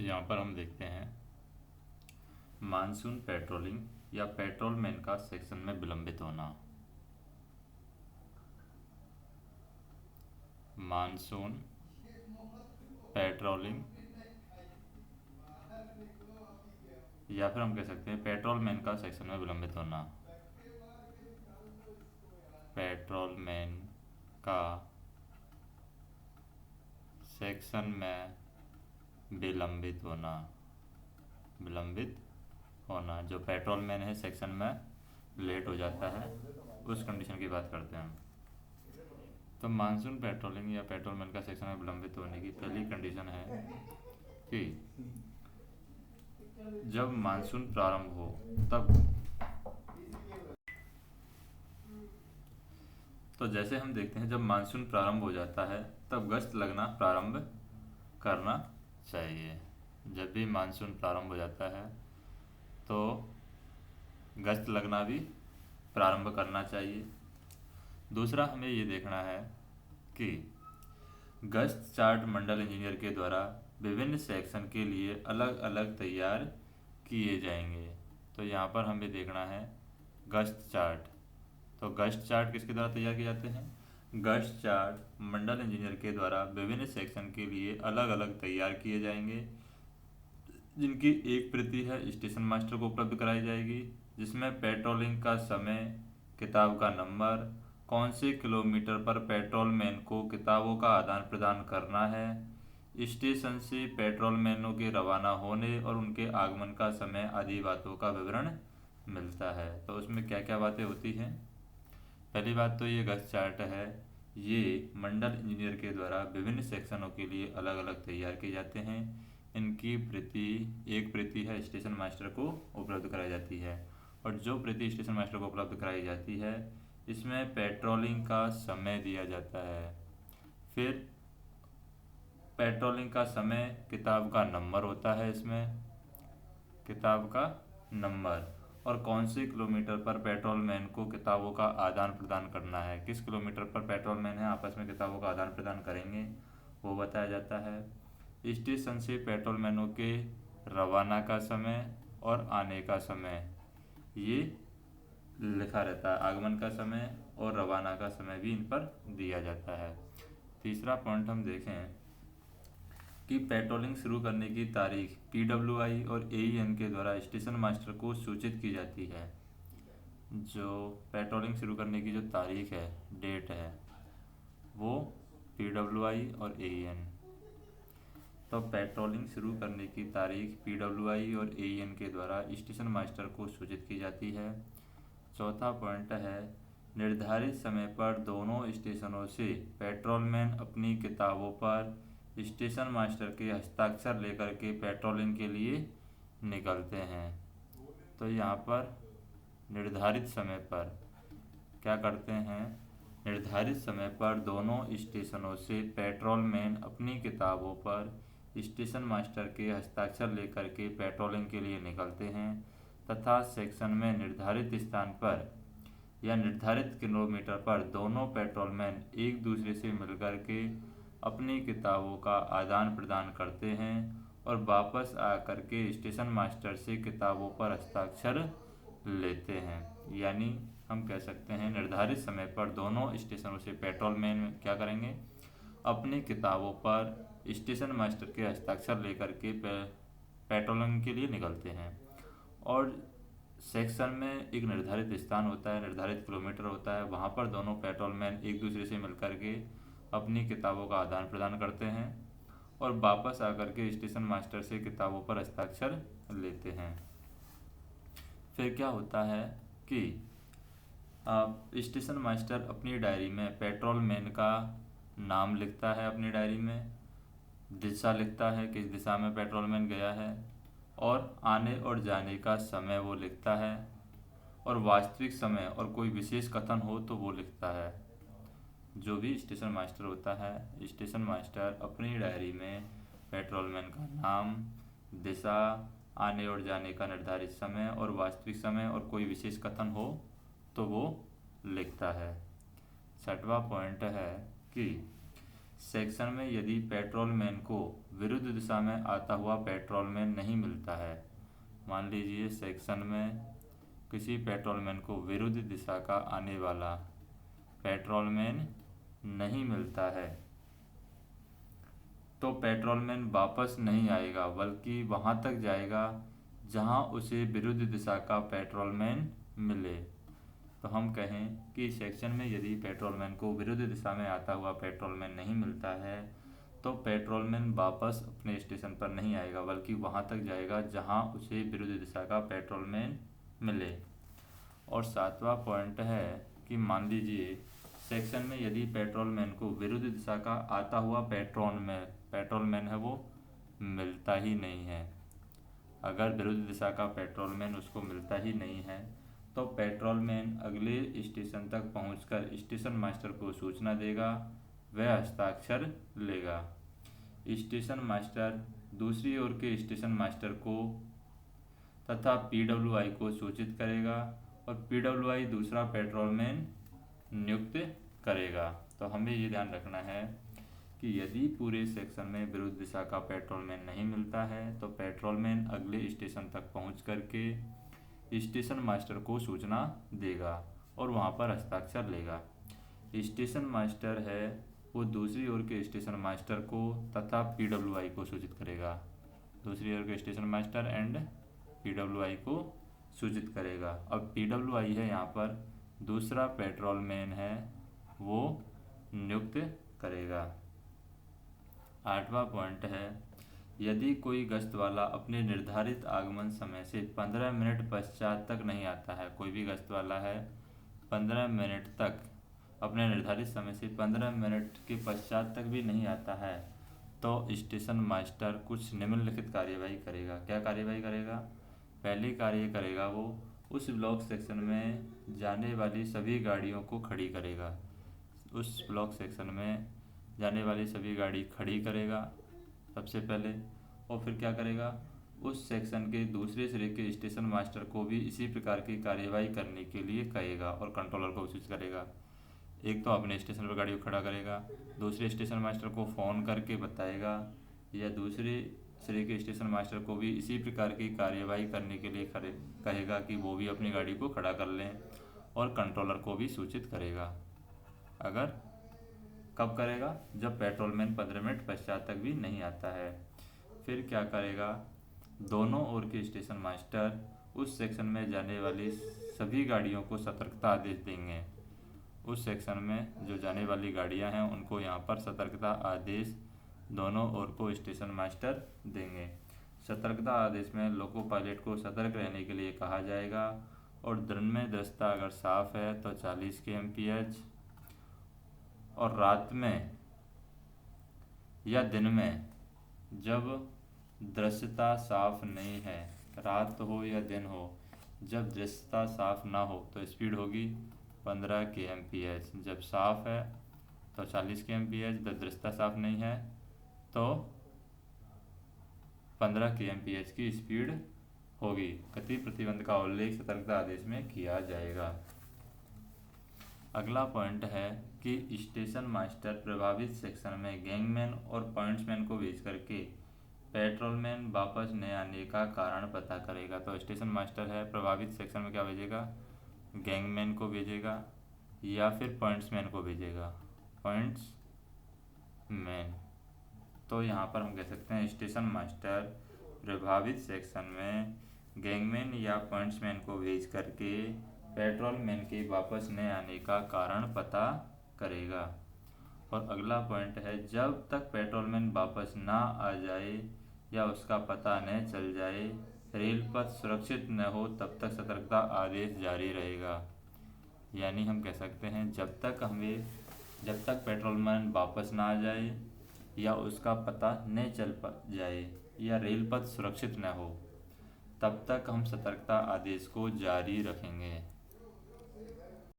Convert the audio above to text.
यहाँ पर हम देखते हैं मानसून पेट्रोलिंग या पेट्रोलमैन का सेक्शन में विलंबित होना। मानसून पेट्रोलिंग या फिर हम कह सकते हैं पेट्रोलमैन का सेक्शन में विलंबित होना। पेट्रोलमैन का सेक्शन में विलंबित होना। विलंबित होना, जो पेट्रोलमैन है सेक्शन में लेट हो जाता है, उस कंडीशन की बात करते हैं हम। तो मानसून पेट्रोलिंग या पेट्रोलमैन का सेक्शन में विलंबित होने की पहली कंडीशन है कि जब मानसून प्रारंभ हो तब। तो जैसे हम देखते हैं जब मानसून प्रारंभ हो जाता है तब गश्त लगना प्रारंभ करना चाहिए। जब भी मानसून प्रारंभ हो जाता है तो गश्त लगना भी प्रारंभ करना चाहिए। दूसरा हमें ये देखना है कि गश्त चार्ट मंडल इंजीनियर के द्वारा विभिन्न सेक्शन के लिए अलग अलग तैयार किए जाएंगे। तो यहाँ पर हमें देखना है गश्त चार्ट। तो गश्त चार्ट किसके द्वारा तैयार किए जाते हैं? गश्त चार्ट मंडल इंजीनियर के द्वारा विभिन्न सेक्शन के लिए अलग अलग तैयार किए जाएंगे, जिनकी एक प्रति है स्टेशन मास्टर को उपलब्ध कराई जाएगी, जिसमें पेट्रोलिंग का समय, किताब का नंबर, कौन से किलोमीटर पर पेट्रोलमैन को किताबों का आदान प्रदान करना है, स्टेशन से पेट्रोलमैनों के रवाना होने और उनके आगमन का समय आदि बातों का विवरण मिलता है। तो उसमें क्या क्या बातें होती हैं? पहली बात तो ये गश्त चार्ट है, ये मंडल इंजीनियर के द्वारा विभिन्न सेक्शनों के लिए अलग अलग तैयार किए जाते हैं। इनकी प्रति एक प्रति है स्टेशन मास्टर को उपलब्ध कराई जाती है, और जो प्रति स्टेशन मास्टर को उपलब्ध कराई जाती है इसमें पेट्रोलिंग का समय दिया जाता है। फिर पेट्रोलिंग का समय, किताब का नंबर होता है, इसमें किताब का नंबर, और कौन से किलोमीटर पर पेट्रोलमैन को किताबों का आदान प्रदान करना है, किस किलोमीटर पर पेट्रोलमैन है आपस में किताबों का आदान प्रदान करेंगे वो बताया जाता है। स्टेशन से पेट्रोलमैनों के रवाना का समय और आने का समय ये लिखा रहता है। आगमन का समय और रवाना का समय भी इन पर दिया जाता है। तीसरा पॉइंट हम देखें कि पेट्रोलिंग शुरू करने की तारीख PWI और AEN के द्वारा स्टेशन मास्टर को सूचित की जाती है। जो पेट्रोलिंग शुरू करने की जो तारीख है, डेट है, वो PWI और AEN। तो पेट्रोलिंग शुरू करने की तारीख PWI और AEN के द्वारा स्टेशन मास्टर को सूचित की जाती है। चौथा पॉइंट है निर्धारित समय पर दोनों स्टेशनों से पेट्रोलमैन अपनी किताबों पर स्टेशन मास्टर के हस्ताक्षर लेकर के पेट्रोलिंग के लिए निकलते हैं। तो यहाँ पर निर्धारित समय पर क्या करते हैं? निर्धारित समय पर दोनों स्टेशनों से पेट्रोलमैन अपनी किताबों पर स्टेशन मास्टर के हस्ताक्षर लेकर के पेट्रोलिंग के लिए निकलते हैं तथा सेक्शन में निर्धारित स्थान पर या निर्धारित किलोमीटर पर दोनों पेट्रोलमैन एक दूसरे से मिलकर के अपनी किताबों का आदान प्रदान करते हैं और वापस आकर के स्टेशन मास्टर से किताबों पर हस्ताक्षर लेते हैं। यानी हम कह सकते हैं निर्धारित समय पर दोनों स्टेशनों से पेट्रोलमैन क्या करेंगे? अपनी किताबों पर स्टेशन मास्टर के हस्ताक्षर लेकर के पेट्रोलिंग के लिए निकलते हैं, और सेक्शन में एक निर्धारित स्थान होता है, निर्धारित किलोमीटर होता है, वहाँ पर दोनों पेट्रोलमैन एक दूसरे से मिलकर के अपनी किताबों का आदान प्रदान करते हैं और वापस आकर के स्टेशन मास्टर से किताबों पर हस्ताक्षर लेते हैं। फिर क्या होता है कि स्टेशन मास्टर अपनी डायरी में पेट्रोलमैन का नाम लिखता है, अपनी डायरी में दिशा लिखता है, किस दिशा में पेट्रोलमैन गया है, और आने और जाने का समय वो लिखता है, और वास्तविक समय और कोई विशेष कथन हो तो वो लिखता है। जो भी स्टेशन मास्टर होता है, स्टेशन मास्टर अपनी डायरी में पेट्रोलमैन का नाम, दिशा, आने और जाने का निर्धारित समय और वास्तविक समय और कोई विशेष कथन हो तो वो लिखता है। छठवां पॉइंट है कि सेक्शन में यदि पेट्रोलमैन को विरुद्ध दिशा में आता हुआ पेट्रोलमैन नहीं मिलता है, मान लीजिए सेक्शन में किसी पेट्रोलमैन को विरुद्ध दिशा का आने वाला पेट्रोलमैन नहीं मिलता है, तो पेट्रोलमैन वापस नहीं आएगा बल्कि वहां तक जाएगा जहां उसे विरुद्ध दिशा का पेट्रोलमैन मिले। तो हम कहें कि सेक्शन में यदि पेट्रोलमैन को विरुद्ध दिशा में आता हुआ पेट्रोलमैन नहीं मिलता है, तो पेट्रोलमैन वापस अपने स्टेशन पर नहीं आएगा बल्कि वहां तक जाएगा जहां उसे विरुद्ध दिशा का पेट्रोलमैन मिले। और 7वां पॉइंट है कि मान लीजिए सेक्शन में यदि पेट्रोलमैन को विरुद्ध दिशा का आता हुआ पेट्रोलमैन है वो मिलता ही नहीं है। अगर विरुद्ध दिशा का पेट्रोलमैन उसको मिलता ही नहीं है, तो पेट्रोलमैन अगले स्टेशन तक पहुंचकर स्टेशन मास्टर को सूचना देगा, वह हस्ताक्षर लेगा। स्टेशन मास्टर दूसरी ओर के स्टेशन मास्टर को तथा पीडब्ल्यूआई को सूचित करेगा और पीडब्ल्यूआई दूसरा पेट्रोलमैन नियुक्त करेगा। तो हमें ये ध्यान रखना है कि यदि पूरे सेक्शन में विरुद्ध दिशा का पेट्रोलमैन नहीं मिलता है, तो पेट्रोलमैन अगले स्टेशन तक पहुंच करके स्टेशन मास्टर को सूचना देगा और वहां पर हस्ताक्षर लेगा। स्टेशन मास्टर है वो दूसरी ओर के स्टेशन मास्टर को तथा पीडब्ल्यूआई को सूचित करेगा। दूसरी ओर के स्टेशन मास्टर एंड पीडब्ल्यूआई को सूचित करेगा। अब पीडब्ल्यूआई है यहाँ पर दूसरा पेट्रोलमैन है वो नियुक्त करेगा। 8वां पॉइंट है, यदि कोई गश्त वाला अपने निर्धारित आगमन समय से 15 मिनट पश्चात तक नहीं आता है, कोई भी गश्त वाला है 15 मिनट तक अपने निर्धारित समय से 15 मिनट के पश्चात तक भी नहीं आता है, तो स्टेशन मास्टर कुछ निम्नलिखित कार्यवाही करेगा। क्या कार्यवाही करेगा? पहली कार्य करेगा वो उस ब्लॉक सेक्शन में जाने वाली सभी गाड़ियों को खड़ी करेगा। उस ब्लॉक सेक्शन में जाने वाली सभी गाड़ी खड़ी करेगा सबसे पहले, और फिर क्या करेगा, उस सेक्शन के दूसरे सिरे के स्टेशन मास्टर को भी इसी प्रकार की कार्यवाही करने के लिए कहेगा और कंट्रोलर को सूचित करेगा। एक तो अपने स्टेशन पर गाड़ी को खड़ा करेगा, दूसरे स्टेशन मास्टर को फ़ोन करके बताएगा, या दूसरे सिरे के स्टेशन मास्टर को भी इसी प्रकार की कार्यवाही करने के लिए कहेगा कि वो भी अपनी गाड़ी को खड़ा कर लें, और कंट्रोलर को भी सूचित करेगा। अगर कब करेगा? जब पेट्रोलमैन 15 मिनट पश्चात तक भी नहीं आता है। फिर क्या करेगा, दोनों ओर के स्टेशन मास्टर उस सेक्शन में जाने वाली सभी गाड़ियों को सतर्कता आदेश देंगे। उस सेक्शन में जो जाने वाली गाड़ियां हैं उनको यहाँ पर सतर्कता आदेश दोनों ओर को स्टेशन मास्टर देंगे। सतर्कता आदेश में लोको पायलट को सतर्क रहने के लिए कहा जाएगा, और दिन में दृश्यता अगर साफ है तो 40 kmph, और रात में या दिन में जब दृश्यता साफ नहीं है, रात हो या दिन हो, जब दृश्यता साफ ना हो तो स्पीड होगी 15 kmph, जब साफ है तो 40 kmph, जब दृश्यता साफ नहीं है तो 15 kmph की स्पीड होगी। गति प्रतिबंध का उल्लेख सतर्कता आदेश में किया जाएगा। अगला पॉइंट है कि स्टेशन मास्टर प्रभावित सेक्शन में गैंगमैन और पॉइंट्समैन को भेज करके पेट्रोलमैन वापस न आने का कारण पता करेगा। तो स्टेशन मास्टर है प्रभावित सेक्शन में क्या भेजेगा, गैंगमैन को भेजेगा या फिर पॉइंट्समैन को भेजेगा, पॉइंट्समैन। तो यहाँ पर हम कह सकते हैं स्टेशन मास्टर प्रभावित सेक्शन में गैंगमैन या पॉइंट्समैन को भेज करके पेट्रोलमैन के वापस न आने का कारण पता करेगा। और अगला पॉइंट है, जब तक पेट्रोलमैन वापस ना आ जाए या उसका पता न चल जाए, रेल पथ सुरक्षित न हो, तब तक सतर्कता आदेश जारी रहेगा। यानी हम कह सकते हैं जब तक पेट्रोलमैन वापस ना आ जाए या उसका पता न चल जाए या रेल पथ सुरक्षित न हो, तब तक हम सतर्कता आदेश को जारी रखेंगे।